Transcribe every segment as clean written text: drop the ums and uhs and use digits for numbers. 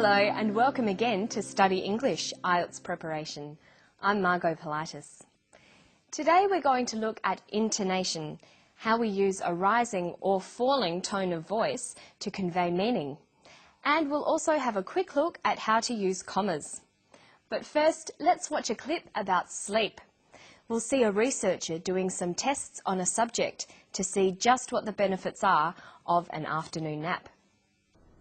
Hello and welcome again to Study English IELTS preparation. I'm Margot Politis. Today we're going to look at intonation, how we use a rising or falling tone of voice to convey meaning. And we'll also have a quick look at how to use commas. But first, let's watch a clip about sleep. We'll see a researcher doing some tests on a subject to see just what the benefits are of an afternoon nap.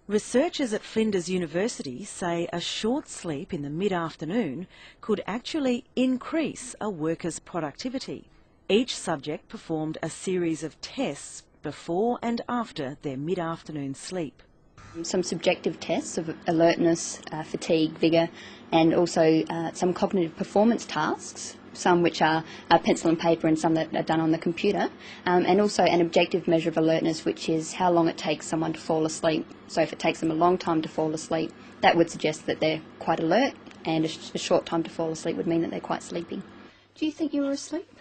Researchers at Flinders University say a short sleep in the mid-afternoon could actually increase a worker's productivity. Each subject performed a series of tests before and after their mid-afternoon sleep. Some subjective tests of alertness, fatigue, vigour, and also some cognitive performance tasks, some which are pencil and paper and some that are done on the computer, and also an objective measure of alertness, which is how long it takes someone to fall asleep. So if it takes them a long time to fall asleep, that would suggest that they're quite alert, and a short time to fall asleep would mean that they're quite sleepy. Do you think you were asleep?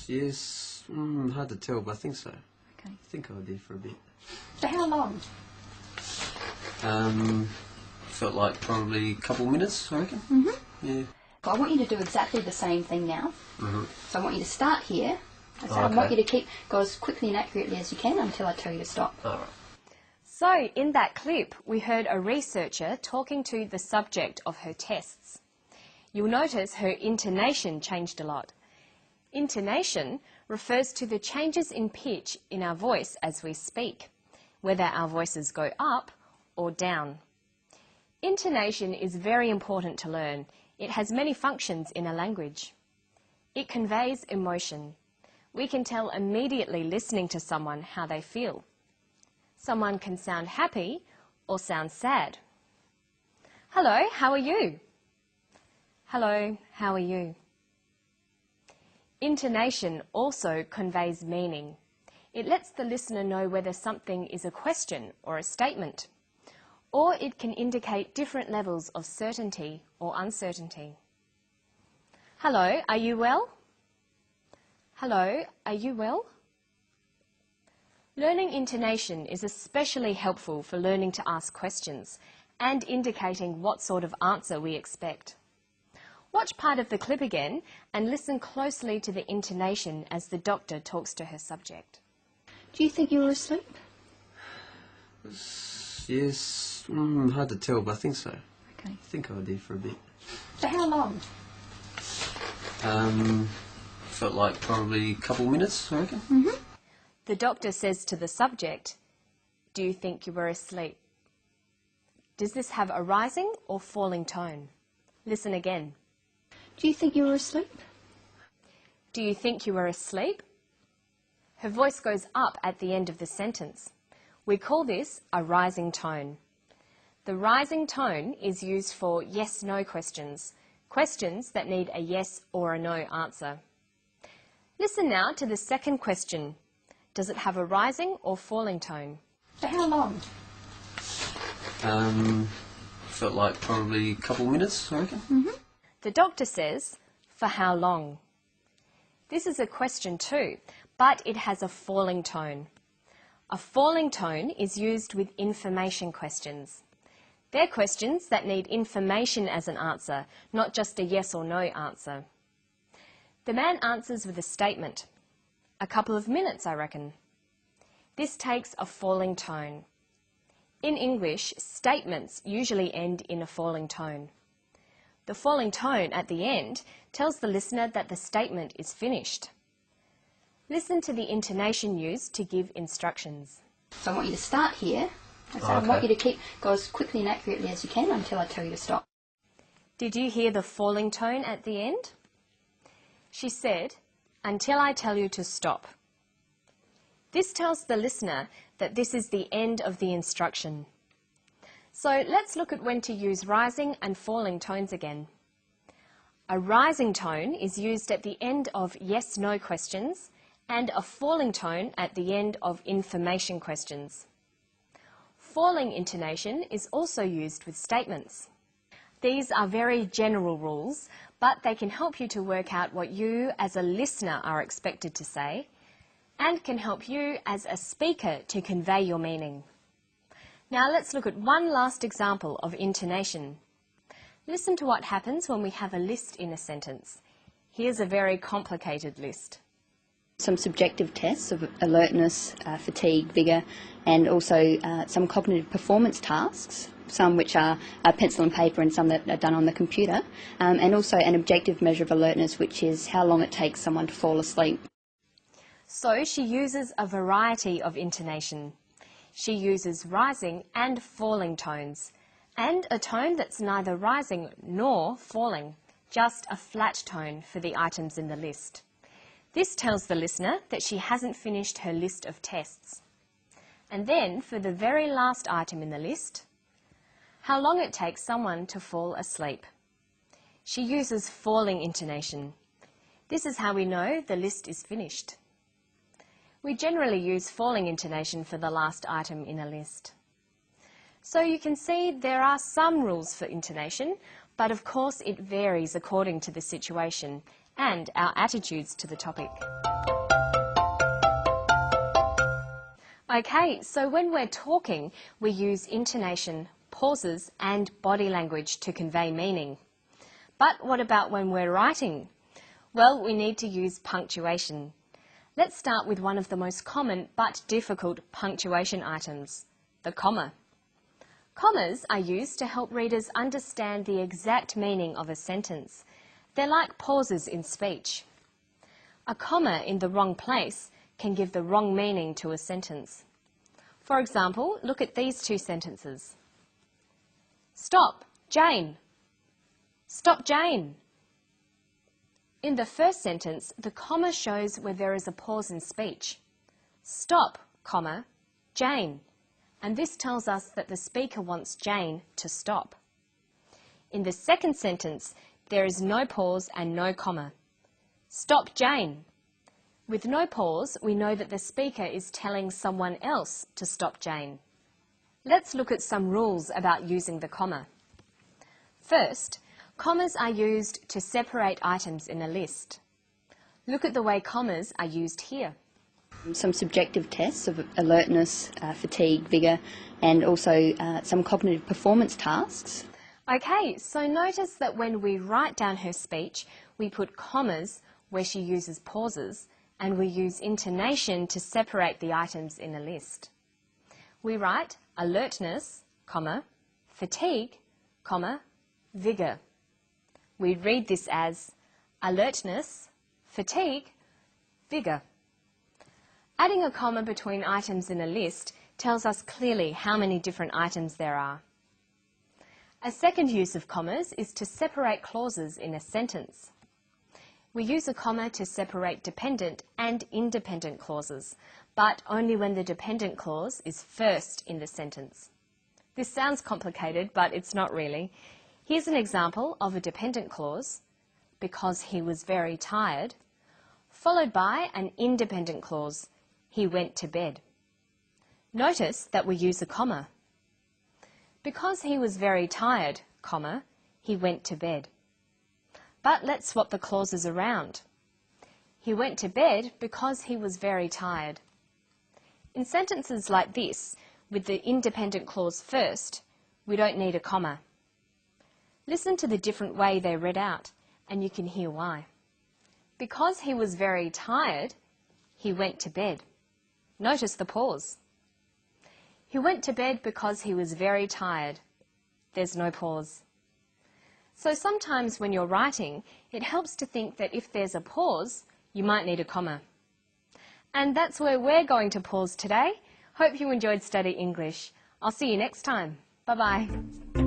Yes, hard to tell, but I think so. Okay. I think I did for a bit. For how long? Felt like probably a couple of minutes, I reckon. Yeah. I want you to do exactly the same thing now. So I want you to start here. So I Okay. want you to go as quickly and accurately as you can until I tell you to stop. All right. So in that clip, we heard a researcher talking to the subject of her tests. You'll notice her intonation changed a lot. Intonation refers to the changes in pitch in our voice as we speak, whether our voices go up or down. Intonation is very important to learn. It has many functions in a language. It conveys emotion. We can tell immediately listening to someone how they feel. Someone can sound happy or sound sad. Hello, how are you? Hello, how are you? Intonation also conveys meaning. It lets the listener know whether something is a question or a statement, or it can indicate different levels of certainty or uncertainty. Hello, are you well? Hello, are you well? Learning intonation is especially helpful for learning to ask questions and indicating what sort of answer we expect. Watch part of the clip again and listen closely to the intonation as the doctor talks to her subject. Do you think you were asleep? Yes, hard to tell, but I think so. Okay. I think I did for a bit. For how long? Felt like probably a couple of minutes, I reckon. The doctor says to the subject, "Do you think you were asleep?" Does this have a rising or falling tone? Listen again. Do you think you were asleep? Do you think you were asleep? Her voice goes up at the end of the sentence. We call this a rising tone. The rising tone is used for yes-no questions, questions that need a yes or a no answer. Listen now to the second question. Does it have a rising or falling tone? For how long? Felt like probably a couple of minutes, I reckon. The doctor says, "For how long?" This is a question too, but it has a falling tone. A falling tone is used with information questions. They're questions that need information as an answer, not just a yes or no answer. The man answers with a statement. "A couple of minutes, I reckon." This takes a falling tone. In English, statements usually end in a falling tone. The falling tone at the end tells the listener that the statement is finished. Listen to the intonation used to give instructions. So I want you to start here. So I want you to go as quickly and accurately as you can until I tell you to stop. Did you hear the falling tone at the end? She said, "Until I tell you to stop." This tells the listener that this is the end of the instruction. So let's look at when to use rising and falling tones again. A rising tone is used at the end of yes-no questions and a falling tone at the end of information questions. Falling intonation is also used with statements. These are very general rules, but they can help you to work out what you as a listener are expected to say and can help you as a speaker to convey your meaning. Now let's look at one last example of intonation. Listen to what happens when we have a list in a sentence. Here's a very complicated list. Some subjective tests of alertness, fatigue, vigour, and also some cognitive performance tasks, some which are pencil and paper and some that are done on the computer, and also an objective measure of alertness, which is how long it takes someone to fall asleep. So she uses a variety of intonation. She uses rising and falling tones, and a tone that's neither rising nor falling, just a flat tone for the items in the list. This tells the listener that she hasn't finished her list of tests. And then, for the very last item in the list, how long it takes someone to fall asleep. She uses falling intonation. This is how we know the list is finished. We generally use falling intonation for the last item in a list. So you can see there are some rules for intonation, but of course it varies according to the situation and our attitudes to the topic. Okay, so when we're talking, we use intonation, pauses and body language to convey meaning. But what about when we're writing? Well, we need to use punctuation. Let's start with one of the most common but difficult punctuation items, the comma. Commas are used to help readers understand the exact meaning of a sentence. They're like pauses in speech. A comma in the wrong place can give the wrong meaning to a sentence. For example, look at these two sentences. Stop, Jane. Stop, Jane. In the first sentence, the comma shows where there is a pause in speech. Stop, comma, Jane. And this tells us that the speaker wants Jane to stop. In the second sentence, there is no pause and no comma. Stop, Jane. With no pause, we know that the speaker is telling someone else to stop Jane. Let's look at some rules about using the comma. First, commas are used to separate items in a list. Look at the way commas are used here. Some subjective tests of alertness, fatigue, vigour, and also some cognitive performance tasks. Okay, so notice that when we write down her speech, we put commas where she uses pauses, and we use intonation to separate the items in a list. We write alertness, comma, fatigue, comma, vigour. We read this as alertness, fatigue, vigour. Adding a comma between items in a list tells us clearly how many different items there are. A second use of commas is to separate clauses in a sentence. We use a comma to separate dependent and independent clauses, but only when the dependent clause is first in the sentence. This sounds complicated, but it's not really. Here's an example of a dependent clause, because he was very tired, followed by an independent clause, he went to bed. Notice that we use a comma. Because he was very tired, comma, he went to bed. But let's swap the clauses around. He went to bed because he was very tired. In sentences like this, with the independent clause first, we don't need a comma. Listen to the different way they're read out, and you can hear why. Because he was very tired, he went to bed. Notice the pause. He went to bed because he was very tired. There's no pause. So sometimes when you're writing, it helps to think that if there's a pause, you might need a comma. And that's where we're going to pause today. Hope you enjoyed Study English. I'll see you next time. Bye-bye.